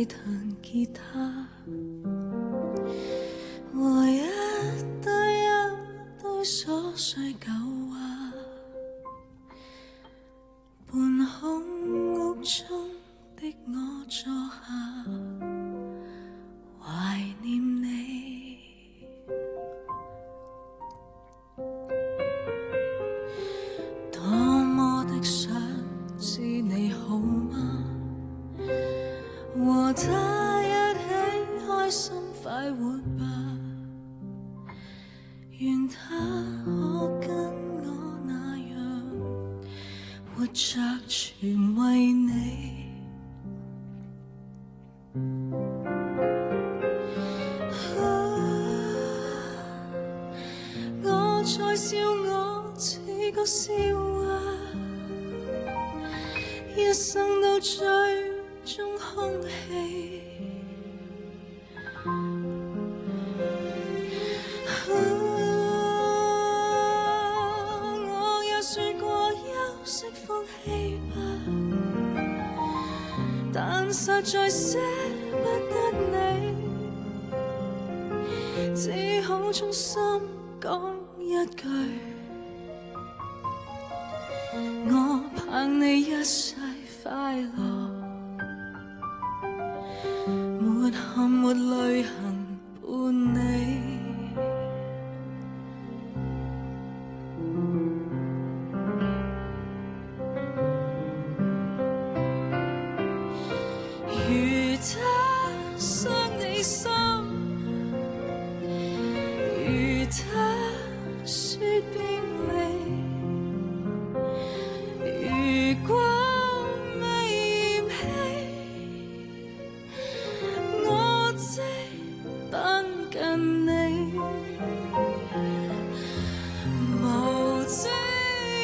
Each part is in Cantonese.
你彈吉他，和一堆瑣碎舊話，半空屋中的我坐下，懷念你。多麼的想知你好嗎？和他一起開心快活吧，願他可跟我那樣活着全為你。我在笑我似個笑話，一生都追蹤空氣。我也說過休息放棄吧，但實在捨不得你，只好衷心講一句，我盼你一世快樂，沒憾沒淚痕伴你。如他傷你心，如他說別離，如果未嫌棄，我即等緊你。無知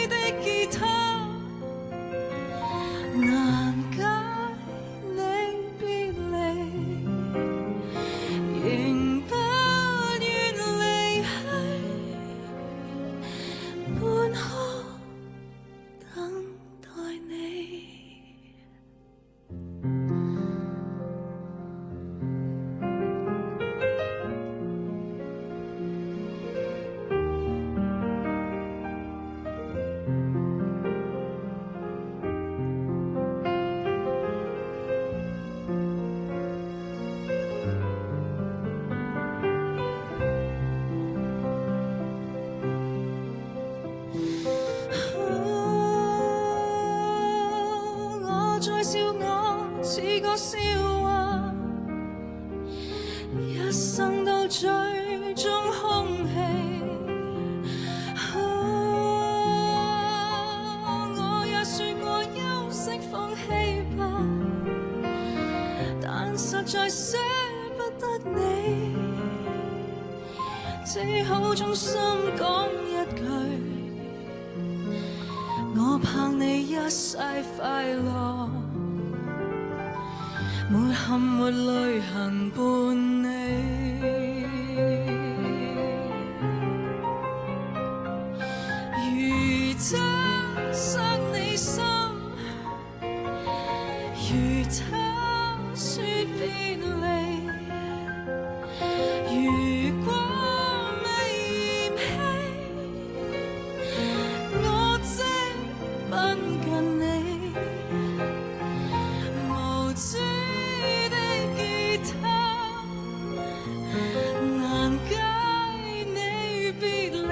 的吉他，難解你別離，仍不願離去，半刻等待你。我在笑我似個笑話，一生都追蹤空氣。我也說過休息放棄吧，但實在捨不得你，只好衷心講一句，我盼你一世快樂，沒憾沒淚痕伴你。如他傷你心，如他說別離，如果未嫌棄，我即奔近你。無知的吉他，難解你別離，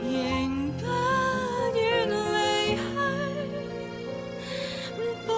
仍不願離去，半